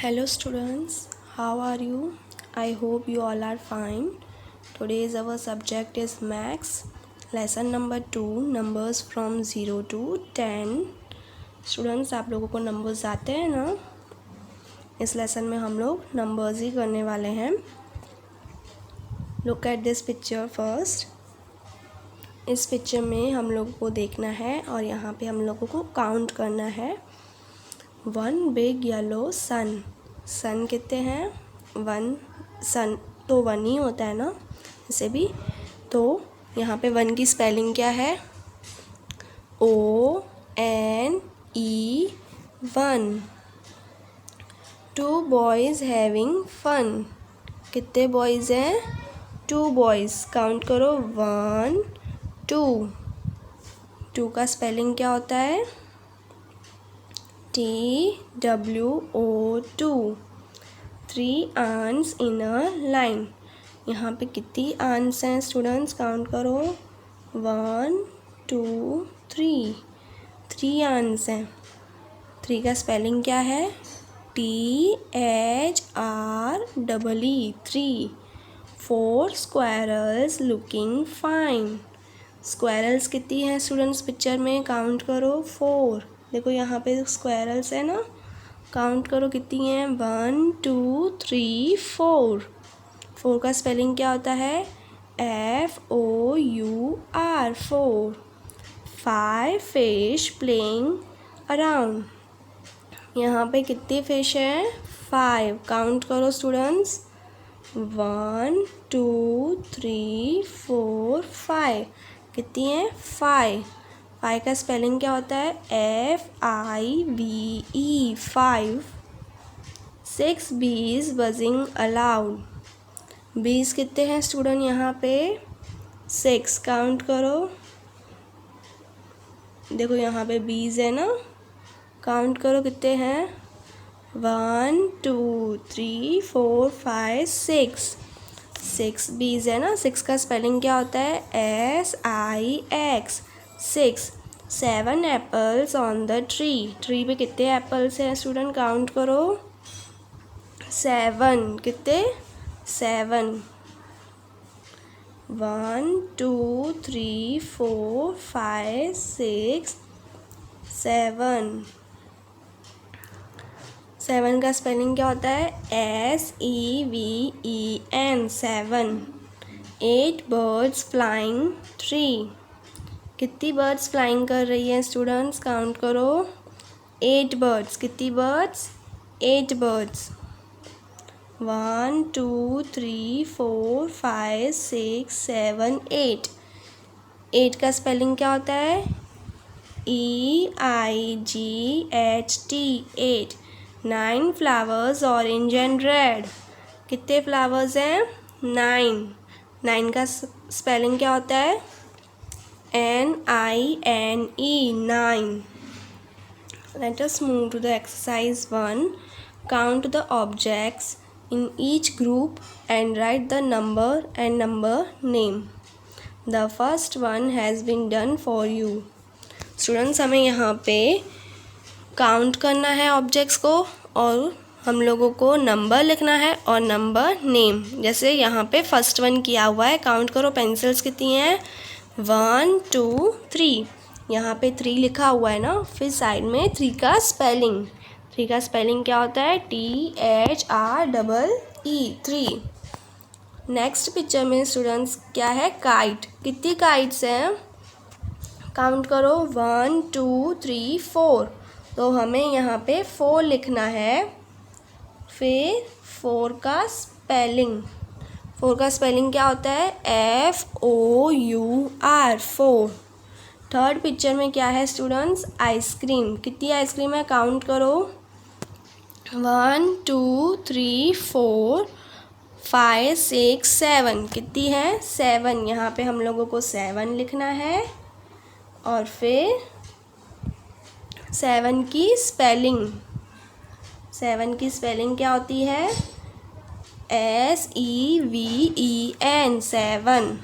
Hello students, how are you? I hope you all are fine. Today's our subject is Maths, lesson number 2, numbers from 0 to 10. Students, आप लोगों को numbers आते हैं ना? इस lesson में हम लोग नंबर्स ही करने वाले हैं. Look at this picture first. इस पिक्चर में हम लोगों को देखना है और यहाँ पे हम लोगों को काउंट करना है. One big yellow sun. Sun कितने हैं? वन. सन तो वन ही होता है ना, इसे भी. तो यहाँ पे वन की स्पेलिंग क्या है? ONE, one. Two boys having fun. कितने बॉयज़ हैं? Two boys. काउंट करो. 1 2. टू का स्पेलिंग क्या होता है? TWO2. 3 ants in a line. यहाँ पे कितनी ants हैं स्टूडेंट्स? काउंट करो. 1 2 3. 3 ants हैं. 3 का स्पेलिंग क्या है? THREE, 3. 4 squirrels looking fine. Squirrels कितनी हैं स्टूडेंट्स पिक्चर में? काउंट करो. 4. देखो यहाँ पे स्क्वायरल्स है ना, काउंट करो कितनी हैं? 1 2 3 4. 4 का स्पेलिंग क्या होता है? FOUR, 4. 5 fish playing around. यहाँ पे कितनी फिश हैं? 5. काउंट करो स्टूडेंट्स. 1 2 3 4 5. कितनी हैं? 5. 5 का स्पेलिंग क्या होता है? FIVE, 5. 6 bees buzzing aloud. bees कितने हैं स्टूडेंट यहाँ पे? 6. काउंट करो. देखो यहाँ पे bees है ना, काउंट करो कितने हैं? 1 2 3 4 5 6. 6 bees है ना. 6 का स्पेलिंग क्या होता है? SIX, 6. 7 apples on the tree. Tree पे कितने एप्पल्स हैं स्टूडेंट? काउंट करो. 7. कितने? 7. 1 2 3 4 5 6 7. 7 का स्पेलिंग क्या होता है? SEVEN, 7. 8 birds flying tree. कितनी बर्ड्स फ्लाइंग कर रही हैं स्टूडेंट्स? काउंट करो. 8 birds. कितनी बर्ड्स? 8 birds. 1 2 3 4 5 6 7 8. 8 का स्पेलिंग क्या होता है? EIGHT, 8. 9 flowers orange and red. कितने फ्लावर्स हैं? 9. 9 का स्पेलिंग क्या होता है? NINE, 9. Let us move to the exercise 1. Count the objects in each group and write the number and number name. The first one has been done for you. Students, हमें यहाँ पे count करना है objects को और हम लोगों को नंबर लिखना है और नंबर नेम. जैसे यहाँ पे फर्स्ट वन किया हुआ है. काउंट करो. पेंसिल्स कितनी हैं? 1 2 3. यहाँ पे 3 लिखा हुआ है ना. फिर साइड में 3 का स्पेलिंग. 3 का स्पेलिंग क्या होता है? THREE, 3. नेक्स्ट पिक्चर में स्टूडेंट्स क्या है? काइट. कितनी काइट्स हैं? काउंट करो. 1 2 3 4. तो हमें यहाँ पे 4 लिखना है. फिर 4 का स्पेलिंग. 4 का स्पेलिंग क्या होता है? FOUR, 4. थर्ड पिक्चर में क्या है स्टूडेंट्स? आइसक्रीम. कितनी आइसक्रीम है? काउंट करो. 1 2 3 4 5 6 7. कितनी है? 7. यहाँ पे हम लोगों को 7 लिखना है और फिर 7 की स्पेलिंग. 7 की स्पेलिंग क्या होती है? SEVEN, 7.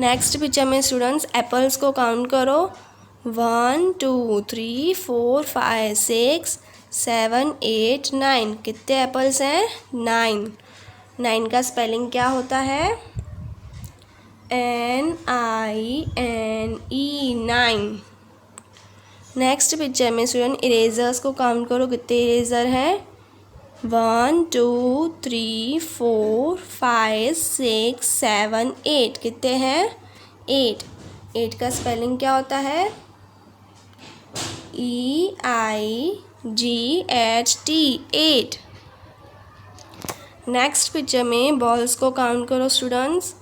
नेक्स्ट पिक्चर में स्टूडेंट्स एप्पल्स को काउंट करो. 1 2 3 4 5 6 7 8 9, कितने एप्पल्स हैं? 9। 9 का स्पेलिंग क्या होता है? NINE, 9। नेक्स्ट पिक्चर में स्टूडेंट इरेजर्स को काउंट करो, कितने इरेजर हैं? 1 2 3 4 5 6 7 8, कितने हैं? 8। 8 का स्पेलिंग क्या होता है? EIGHT, 8। नेक्स्ट पिक्चर में बॉल्स को काउंट करो स्टूडेंट्स।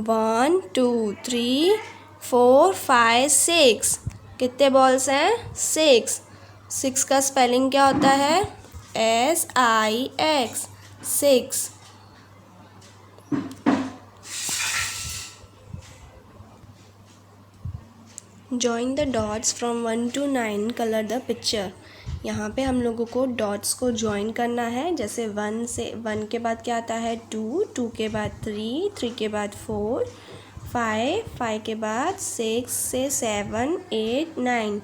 1 2 3 4 5 6, कितने बॉल्स हैं? 6। 6 का स्पेलिंग क्या होता है? SIX, 6। Join the dots from 1 to 9, colour the picture. यहाँ पे हम लोगों को डॉट्स को ज्वाइन करना है। जैसे 1 के बाद क्या आता है? 2, 2 के बाद 3, 3 के बाद 4, 5, 5 के बाद 6 से 7 8 9।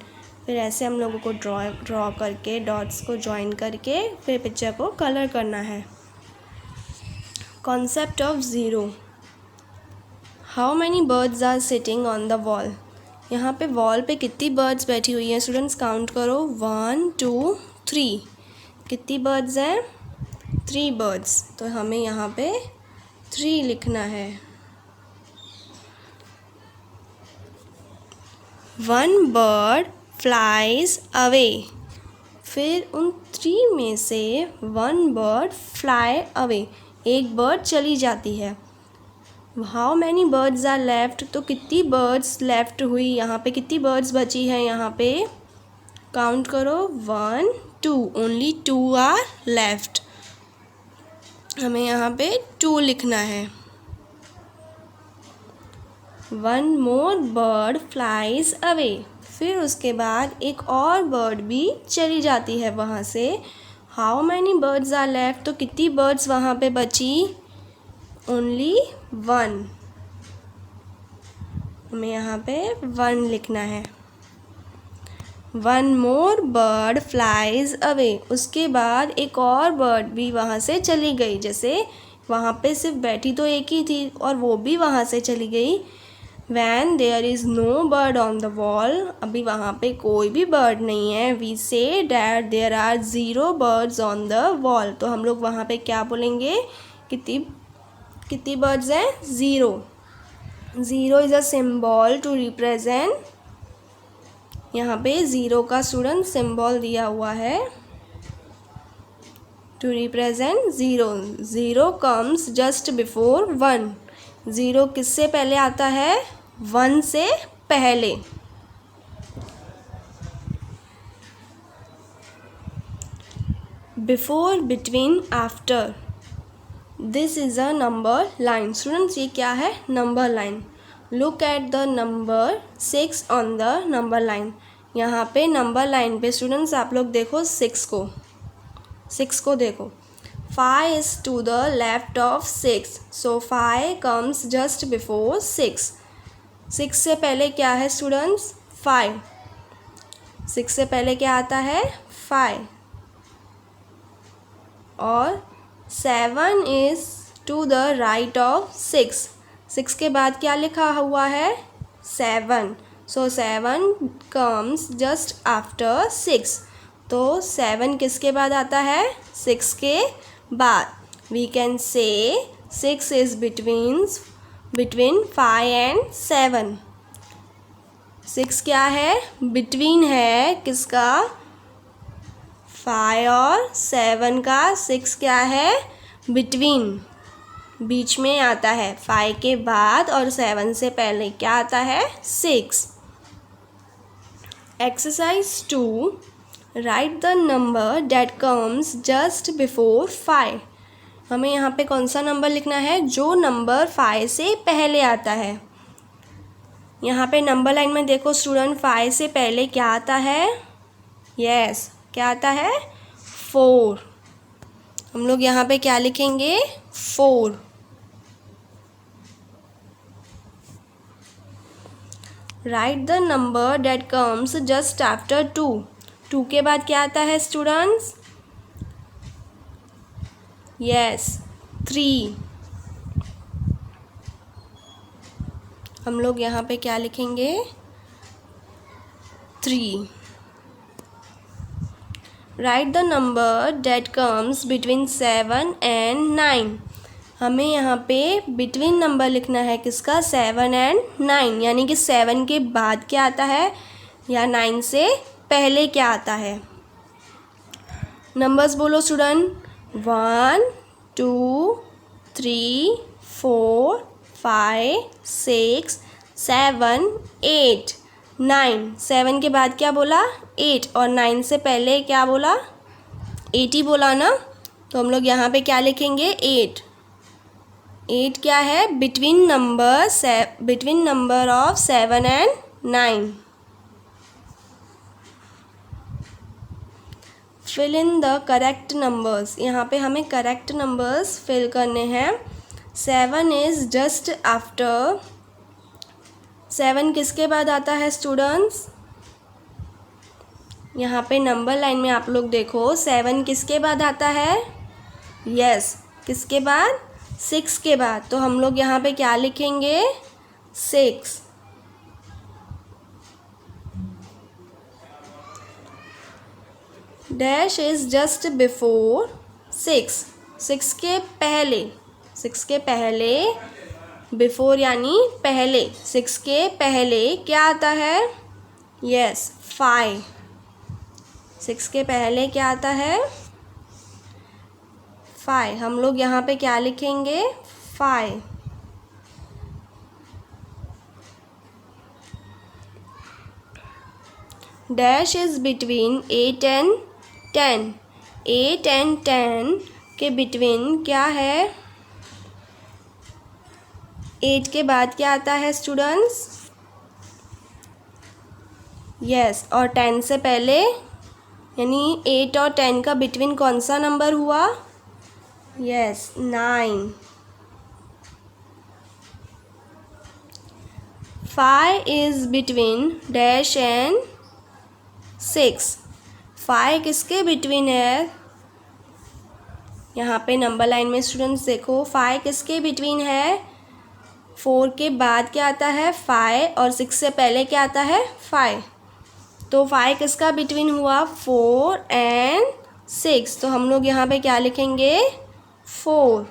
फिर ऐसे हम लोगों को ड्रॉ करके डॉट्स को ज्वाइन करके फिर पिक्चर को कलर करना है। Concept of zero. How many birds are sitting on the wall. यहाँ पे वॉल पे कितनी बर्ड्स बैठी हुई हैं स्टूडेंट्स? काउंट करो। 1 2 3, कितनी बर्ड्स हैं? 3 बर्ड्स। तो हमें यहाँ पे 3 लिखना है। 1 बर्ड फ्लाइज अवे। फिर उन 3 में से 1 बर्ड फ्लाई अवे, एक बर्ड चली जाती है। How many birds are left. तो कितनी बर्ड्स लेफ्ट हुई? यहाँ पे कितनी बर्ड्स बची हैं? यहाँ पे काउंट करो। 1 2, ओनली 2 आर लेफ्ट। हमें यहाँ पे 2 लिखना है। 1 मोर बर्ड फ्लाइज अवे। फिर उसके बाद एक और बर्ड भी चली जाती है वहाँ से। How many birds are left. तो कितनी बर्ड्स वहाँ पे बची? ओनली 1। हमें यहाँ पे 1 लिखना है। 1 मोर बर्ड फ्लाइज अवे। उसके बाद एक और बर्ड भी वहाँ से चली गई। जैसे वहाँ पे सिर्फ बैठी तो एक ही थी और वो भी वहाँ से चली गई। When there is no bird on the wall, अभी वहाँ पे कोई भी बर्ड नहीं है। We say that there are 0 birds on the wall। तो हम लोग वहाँ पे क्या बोलेंगे? कितनी बर्ड्स हैं? 0। 0 is a symbol to represent. यहाँ पे 0 का स्टूडेंट सिम्बॉल दिया हुआ है to represent 0। 0 comes just before 1। 0 किससे पहले आता है? 1 से पहले। Before, between, after. This is a number line. Students ये क्या है? Number line. Look at the number 6 on the number line. यहाँ पे नंबर लाइन पे स्टूडेंट्स आप लोग देखो 6 को देखो। 5 is to the left of 6, so 5 comes just before 6। 6 से पहले क्या है स्टूडेंट्स? 5। 6 से पहले क्या आता है? 5। और 7 is to the right of 6। 6 के बाद क्या लिखा हुआ है? 7। so 7 comes just after 6। तो 7 किसके बाद आता है? 6 के बाद। We can say 6 is between 5 and 7। 6 क्या है? बिटवीन है किसका? 5 और 7 का। 6 क्या है? बिटवीन, बीच में आता है। 5 के बाद और 7 से पहले क्या आता है? 6। Exercise 2, right the number that comes just before 5। हमें यहाँ पे कौन सा नंबर लिखना है? जो नंबर 5 से पहले आता है। यहाँ पे नंबर लाइन में देखो स्टूडेंट, 5 से पहले क्या आता है? यस, क्या आता है? 4। हम लोग यहाँ पे क्या लिखेंगे? 4। Right the number that comes just after 2। 2 के बाद क्या आता है स्टूडेंट्स? यस 3। हम लोग यहाँ पे क्या लिखेंगे? 3। Right the number that comes between 7 and 9। हमें यहाँ पे बिटवीन नंबर लिखना है किसका? 7 एंड 9, यानी कि 7 के बाद क्या आता है या 9 से पहले क्या आता है? नंबर्स बोलो स्टूडेंट। 1 2 3 4 5 6 7 8 9। 7 के बाद क्या बोला? 8, और 9 से पहले क्या बोला? 8 ही बोला ना। तो हम लोग यहाँ पे क्या लिखेंगे? 8। 8 क्या है? Between number of 7 and 9। Fill in the correct numbers. यहाँ पे हमें करेक्ट नंबर्स फिल करने हैं। 7 इज़ जस्ट आफ्टर। 7 किसके बाद आता है स्टूडेंट्स? यहाँ पे नंबर लाइन में आप लोग देखो 7 किसके बाद आता है? यस, किसके बाद? 6 के बाद। तो हम लोग यहाँ पे क्या लिखेंगे? 6। Dash is just before 6। 6 के पहले। 6 के पहले, बिफोर यानी पहले। 6 के पहले क्या आता है? यस 5। 6 के पहले क्या आता है? 5। हम लोग यहाँ पे क्या लिखेंगे? 5। Dash is between 8 and 10। 8 and 10 के बिटवीन क्या है? 8 के बाद क्या आता है स्टूडेंट्स? यस, और 10 से पहले, यानी 8 और 10 का बिटवीन कौन सा नंबर हुआ? Yes 9। 5 is between dash and 6। 5 किसके बिटवीन है? यहाँ पे नंबर लाइन में स्टूडेंट्स देखो 5 किसके बिटवीन है? 4 के बाद क्या आता है? 5, और 6 से पहले क्या आता है? 5। तो 5 किसका बिटवीन हुआ? 4 एंड 6। तो हम लोग यहाँ पे क्या लिखेंगे? 4।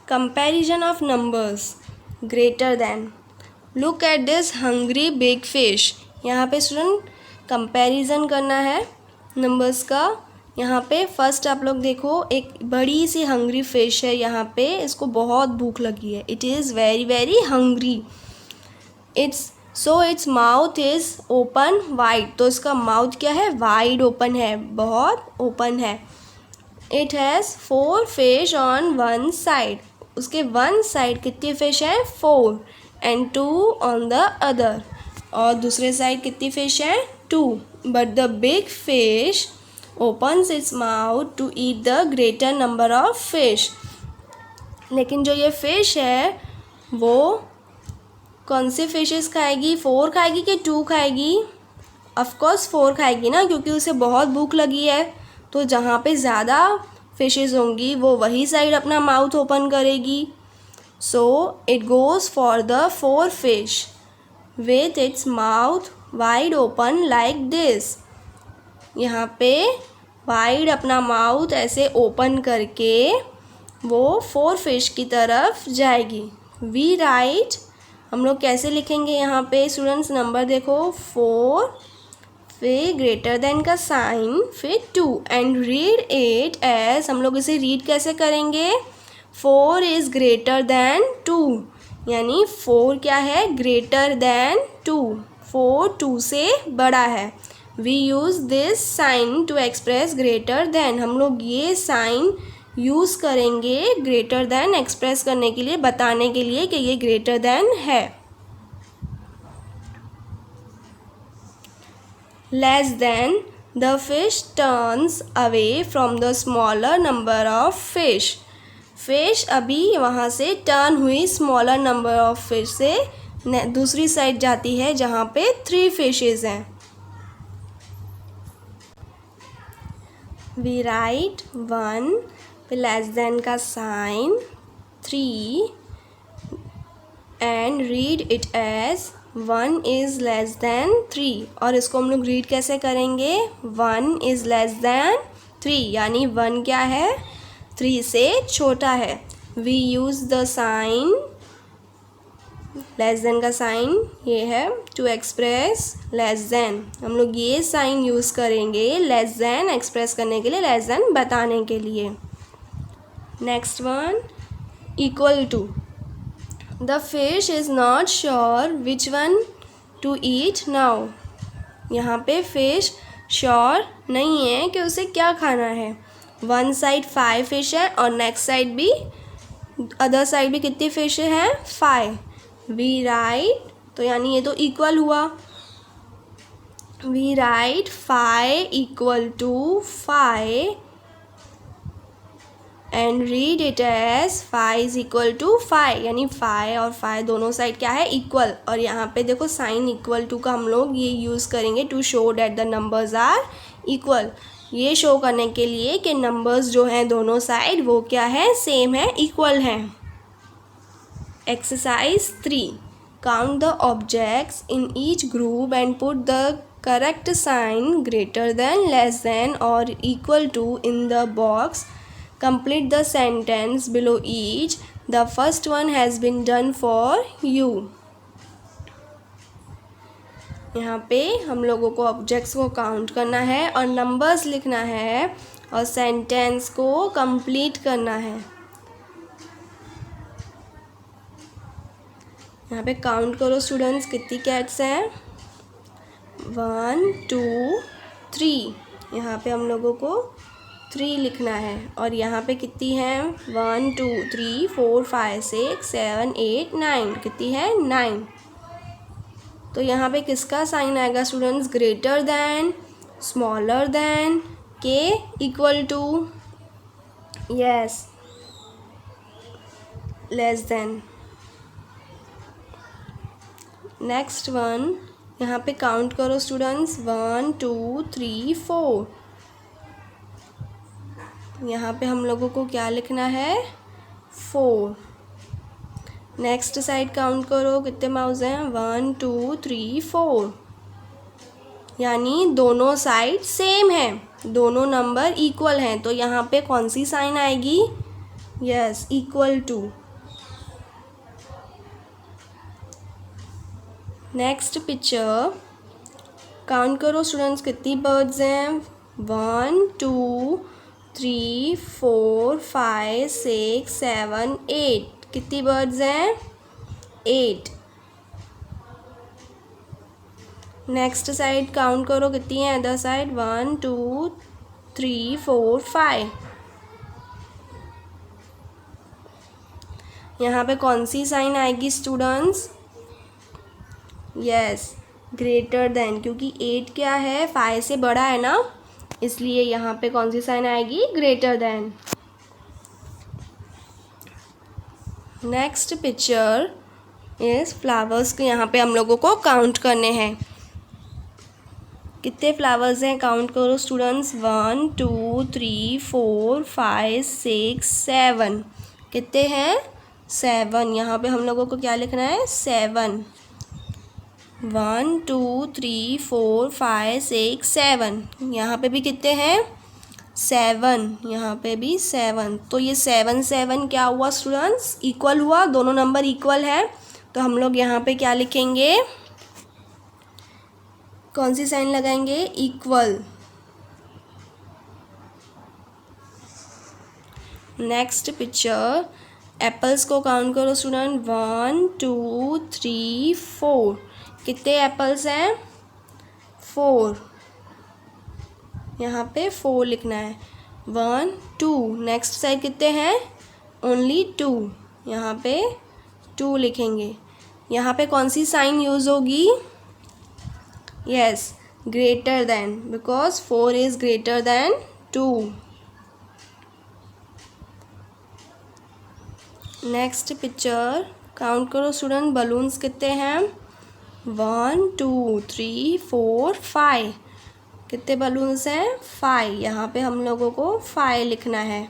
Comparison of numbers greater than. Look at this hungry big fish. यहाँ पे स्टूडेंट कंपैरिजन करना है नंबर्स का। यहाँ पे फर्स्ट आप लोग देखो, एक बड़ी सी हंग्री फिश है यहाँ पे, इसको बहुत भूख लगी है। It is very very hungry. Its mouth is open wide. तो इसका माउथ क्या है? वाइड ओपन है, बहुत ओपन है। It has 4 fish on one side. उसके वन साइड कितनी फिश है? 4, एंड 2 ऑन द अदर। और दूसरे साइड कितनी फिश है? 2। But the big fish opens its mouth to eat the greater number of fish। लेकिन जो ये फिश है वो कौन सी फिशेस खाएगी? 4 खाएगी कि 2 खाएगी? ऑफ कोर्स 4 खाएगी ना, क्योंकि उसे बहुत भूख लगी है। तो जहाँ पे ज़्यादा फिशेस होंगी वो वही साइड अपना माउथ ओपन करेगी। So it goes for the 4 fish with its mouth wide open like this. यहाँ पे वाइड अपना माउथ ऐसे ओपन करके वो 4 फिश की तरफ जाएगी। वी राइट, हम लोग कैसे लिखेंगे यहाँ पे स्टूडेंट्स? नंबर देखो 4, फिर ग्रेटर देन का साइन, फिर 2, एंड रीड इट एज। हम लोग इसे रीड कैसे करेंगे? 4 इज़ ग्रेटर देन 2, यानी 4 क्या है? Greater then 2। 4 2 से बड़ा है। We use this sign to express greater than. हम लोग ये साइन यूज़ करेंगे ग्रेटर देन एक्सप्रेस करने के लिए, बताने के लिए कि ये ग्रेटर देन है। Less than, the fish turns away from the smaller number of fish. Fish अभी वहाँ से टर्न हुई स्मॉलर नंबर ऑफ फिश से दूसरी साइड जाती है जहाँ पे 3 फिशेज हैं। वी राइट 1 पे लेस देन का sign, 3 and read it as 1 is less than 3। और इसको हम लोग रीड कैसे करेंगे? 1 इज़ लेस देन 3, यानी 1 क्या है? 3 से छोटा है। We use the sign, less than का साइन ये है टू एक्सप्रेस लेस देन। हम लोग ये साइन यूज़ करेंगे लेस देन एक्सप्रेस करने के लिए, लेस देन बताने के लिए। Next one, equal to. The fish is not sure which one to eat now. यहाँ पे फिश श्योर नहीं है कि उसे क्या खाना है। वन साइड 5 फिश है और नेक्स्ट साइड भी, अदर साइड भी कितनी फिश हैं? 5। वी राइट, तो यानी ये तो इक्वल हुआ। We write 5 equal to 5 and read it as 5 is equal to 5, यानी 5 और 5 दोनों साइड क्या है? इक्वल। और यहाँ पे देखो साइन इक्वल टू का हम लोग ये यूज़ करेंगे to show that the numbers are equal. ये शो करने के लिए कि नंबर्स जो हैं दोनों साइड वो क्या है? सेम है, इक्वल हैं। Exercise 3, count the objects in each group and put the correct sign greater than, less than और equal to in the box. Complete the sentence below each. The first one has been done for you. यहाँ पे हम लोगों को objects को count करना है और नंबर्स लिखना है और सेंटेंस को कंप्लीट करना है। यहाँ पे काउंट करो स्टूडेंट्स, कितनी कैट्स हैं? 1 2 3। यहाँ पे हम लोगों को 3 लिखना है। और यहाँ पे कितनी हैं? 1 2 3 4 5 6 7 8 9। कितनी है? 9। तो यहाँ पे किसका साइन आएगा students? Greater than, smaller than, के equal to, yes, less than. Next one, यहाँ पे काउंट करो स्टूडेंट्स, 1 2 3 4। यहाँ पे हम लोगों को क्या लिखना है? 4। नेक्स्ट साइड काउंट करो, कितने माउस हैं? 1 2 3 4, यानी दोनों साइड सेम हैं, दोनों नंबर इक्वल हैं। तो यहाँ पे कौन सी साइन आएगी? Yes, equal to. Next picture, count करो स्टूडेंट्स, कितनी बर्ड्स हैं? 1 2 3 4 5 6 7 8। कितनी बर्ड्स हैं? 8। नेक्स्ट साइड काउंट करो, कितनी है अदर साइड? 1 2 3 4 5। यहाँ पे कौन सी साइन आएगी स्टूडेंट्स? यस, ग्रेटर देन, क्योंकि 8 क्या है? 5 से बड़ा है ना, इसलिए यहाँ पे कौन सी साइन आएगी? Greater than. नेक्स्ट पिक्चर इस फ्लावर्स के, यहाँ पे हम लोगों को काउंट करने हैं। कितने फ्लावर्स हैं? काउंट करो स्टूडेंट्स, 1 2 3 4 5 6 7। कितने हैं? 7। यहाँ पे हम लोगों को क्या लिखना है? 7। 1 2 3 4 5 6 7। यहाँ पे भी कितने हैं? 7। यहाँ पे भी 7। तो ये 7 7 क्या हुआ स्टूडेंट्स? इक्वल हुआ, दोनों नंबर इक्वल है। तो हम लोग यहाँ पे क्या लिखेंगे? कौन सी साइन लगाएंगे? इक्वल। नेक्स्ट पिक्चर, एप्पल्स को काउंट करो स्टूडेंट, 1 2 3 4। कितने एप्पल्स हैं? 4। यहाँ पे 4 लिखना है। 1 2। नेक्स्ट साइड कितने हैं? ओनली 2। यहाँ पे 2 लिखेंगे। यहाँ पे कौन सी साइन यूज़ होगी? Yes, greater than, because 4 is greater than 2। Next picture count करो स्टूडेंट, बलून्स कितने हैं? 1 2 3 4 5। कितने बलून्स हैं? 5। यहाँ पे हम लोगों को 5 लिखना है।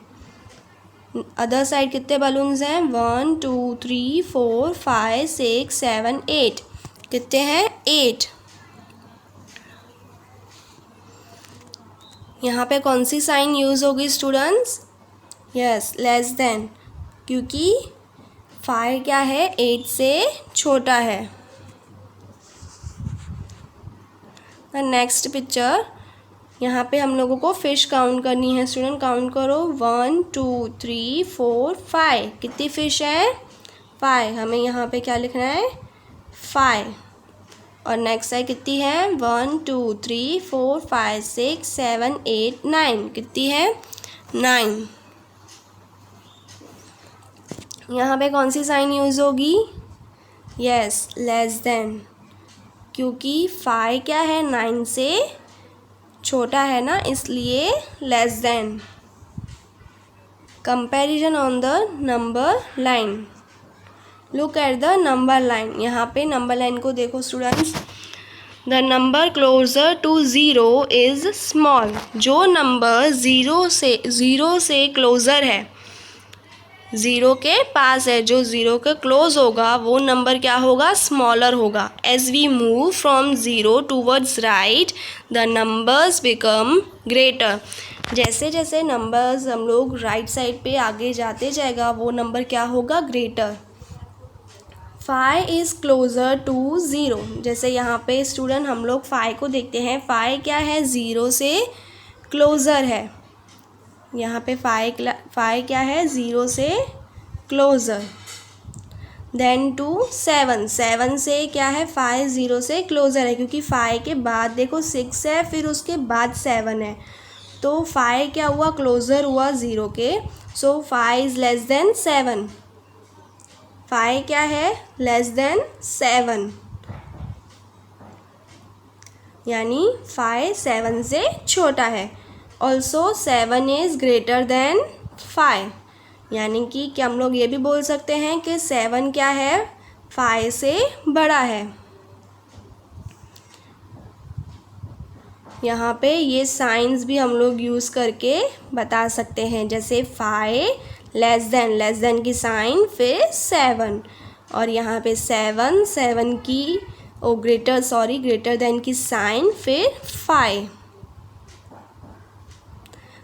अदर साइड कितने बलून्स हैं? 1 2 3 4 5 6 7 8। कितने हैं? 8। यहाँ पे कौन सी साइन यूज़ होगी स्टूडेंट्स? यस, लेस देन, क्योंकि 5 क्या है? 8 से छोटा है। नेक्स्ट पिक्चर, यहाँ पे हम लोगों को फिश काउंट करनी है स्टूडेंट। काउंट करो 1 2 3 4 5। कितनी फिश है? 5। हमें यहाँ पे क्या लिखना है? 5। और नेक्स्ट साइड कितनी है? 1 2 3 4 5 6 7 8 9। कितनी है? 9। यहाँ पे कौन सी साइन यूज़ होगी? यस, लेस देन, क्योंकि 5 क्या है? 9 से छोटा है ना, इसलिए less than. Comparison on the number line. Look at the number line. यहाँ पे नंबर लाइन को देखो students. The number closer to 0 is small. जो नंबर ज़ीरो से क्लोज़र है, ज़ीरो के पास है, जो ज़ीरो के क्लोज होगा, वो नंबर क्या होगा? स्मॉलर होगा। As we move from 0 towards right the numbers become greater. जैसे जैसे नंबर्स हम लोग राइट साइड पे आगे जाते जाएगा, वो नंबर क्या होगा? ग्रेटर। 5 is closer to 0। जैसे यहाँ पे स्टूडेंट हम लोग 5 को देखते हैं। 5 क्या है? 0 से क्लोज़र है। यहाँ पे 5 क्या है? 0 से क्लोज़र। Then to 7। 7 से क्या है? 5 0 से क्लोज़र है, क्योंकि 5 के बाद देखो 6 है, फिर उसके बाद 7 है, तो 5 क्या हुआ? क्लोज़र हुआ 0 के। सो 5 इज़ लेस देन 7। 5 क्या है? लेस देन 7, यानी 5 7 से छोटा है। ऑल्सो 7 इज़ ग्रेटर देन 5, यानी कि क्या हम लोग ये भी बोल सकते हैं कि 7 क्या है? 5 से बड़ा है। यहाँ पे ये साइंस भी हम लोग यूज़ करके बता सकते हैं, जैसे 5 लेस देन की साइन, फिर 7, और यहाँ पे 7 की ग्रेटर देन की साइन, फिर 5।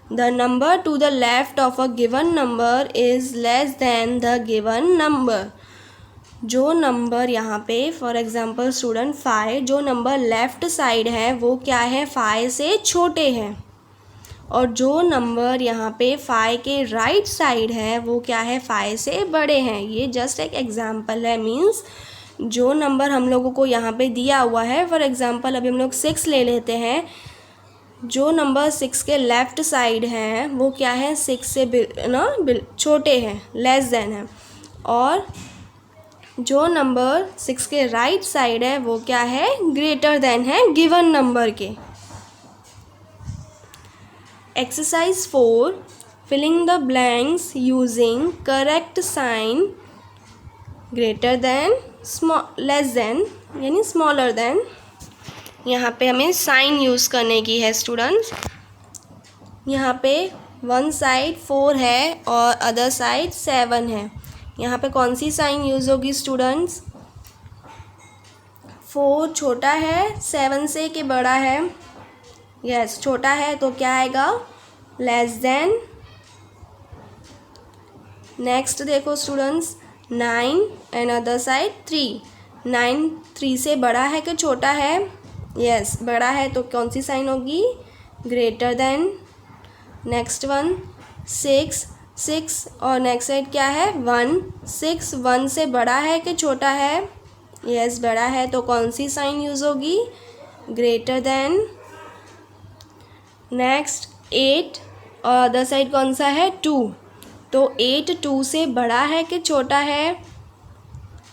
The number to the left of a given number is less than the given number. जो नंबर यहाँ पे फॉर एग्जांपल स्टूडेंट 5, जो नंबर लेफ़्ट साइड है वो क्या है? 5 से छोटे हैं। और जो नंबर यहाँ पे 5 के राइट साइड है वो क्या है? 5 से बड़े हैं। ये जस्ट एक एग्जांपल है। मीन्स जो नंबर हम लोगों को यहाँ पे दिया हुआ है, फॉर एग्जांपल अभी हम लोग 6 ले लेते हैं। जो नंबर 6 के लेफ़्ट साइड हैं वो क्या है? 6 से छोटे हैं, लेस देन है। और जो नंबर 6 के राइट साइड है वो क्या है? ग्रेटर देन है गिवन नंबर के। Exercise 4, filling the blanks using correct sign greater than less than, यानी स्मॉलर देन। यहाँ पे हमें साइन यूज़ करने की है स्टूडेंट्स। यहाँ पे वन साइड 4 है और अदर साइड 7 है। यहाँ पे कौन सी साइन यूज़ होगी स्टूडेंट्स? 4 छोटा है 7 से कि बड़ा है? यस, छोटा है, तो क्या आएगा? Less than. नेक्स्ट देखो स्टूडेंट्स, 9 एंड अदर साइड 3। 9 3 से बड़ा है कि छोटा है? यस, बड़ा है, तो कौन सी साइन होगी? Greater than. नेक्स्ट वन 6 और नेक्स्ट साइड क्या है? 1। 6 1 से बड़ा है कि छोटा है? यस, बड़ा है, तो कौन सी साइन यूज़ होगी? Greater than. नेक्स्ट 8 और अदर साइड कौन सा है? 2, तो 8 2 से बड़ा है कि छोटा है?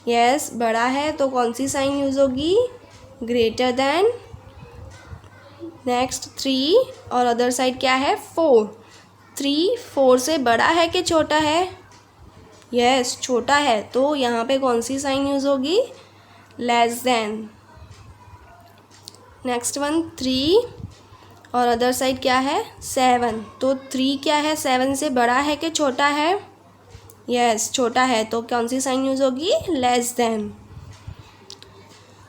यस, बड़ा है, तो कौन सी साइन यूज़ होगी? Greater than. नेक्स्ट 3 और अदर साइड क्या है? 4। 3 4 से बड़ा है कि छोटा है? यस, छोटा है, तो यहाँ पे कौन सी साइन यूज़ होगी? Less than. नेक्स्ट वन 3 और अदर साइड क्या है? 7। तो 3 क्या है? 7 से बड़ा है कि छोटा है? यस, छोटा है, तो कौन सी साइन यूज़ होगी? Less than.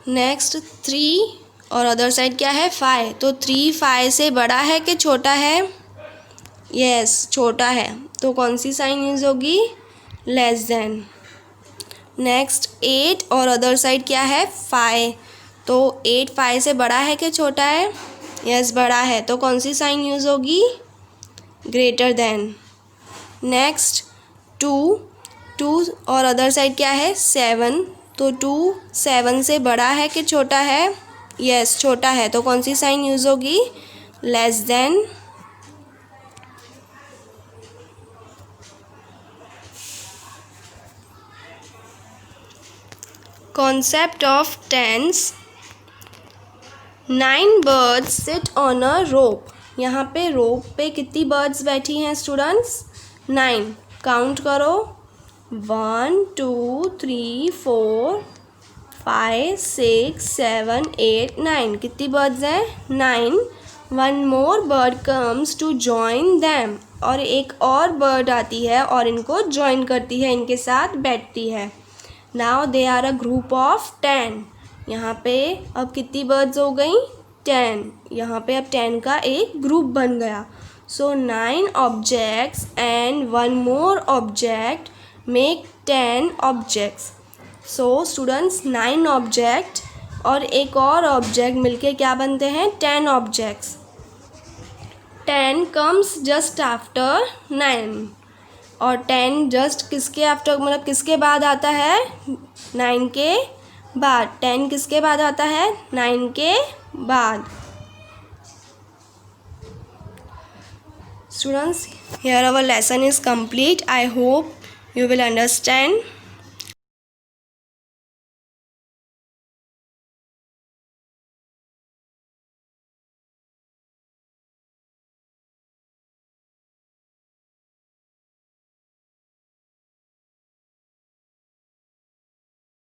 नेक्स्ट 3 और अदर साइड क्या है? 5। तो 3 5 से बड़ा है कि छोटा है? यस, छोटा है, तो कौन सी साइन यूज़ होगी? Less than. नेक्स्ट 8 और अदर साइड क्या है? 5। तो 8 5 से बड़ा है कि छोटा है? यस, बड़ा है, तो कौन सी साइन यूज़ होगी? Greater than. नेक्स्ट 2 और अदर साइड क्या है? 7। तो 2 7 से बड़ा है कि छोटा है? यस, छोटा है, तो कौन सी साइन यूज़ होगी? Less than. Concept of tens. 9 birds sit on a rope। यहाँ पे रोप पे कितनी बर्ड्स बैठी हैं स्टूडेंट्स? 9। काउंट करो, 1 2 3 4 5 6 7 8 9। कितनी बर्ड्स हैं? 9। One more bird comes to join them. और एक और बर्ड आती है और इनको ज्वाइन करती है, इनके साथ बैठती है। Now they are a group of 10। यहाँ पे अब कितनी बर्ड्स हो गई? 10। यहाँ पे अब 10 का एक ग्रुप बन गया। सो 9 objects and one more object make 10 objects. So students 9 object और एक और ऑब्जेक्ट मिलके क्या बनते हैं? 10 ऑब्जेक्ट्स। 10 comes just after 9। और 10 जस्ट किसके आफ्टर, मतलब किसके बाद आता है? 9 के बाद। 10 किसके बाद आता है? 9 के बाद। Students, here our lesson is complete. I hope you will understand.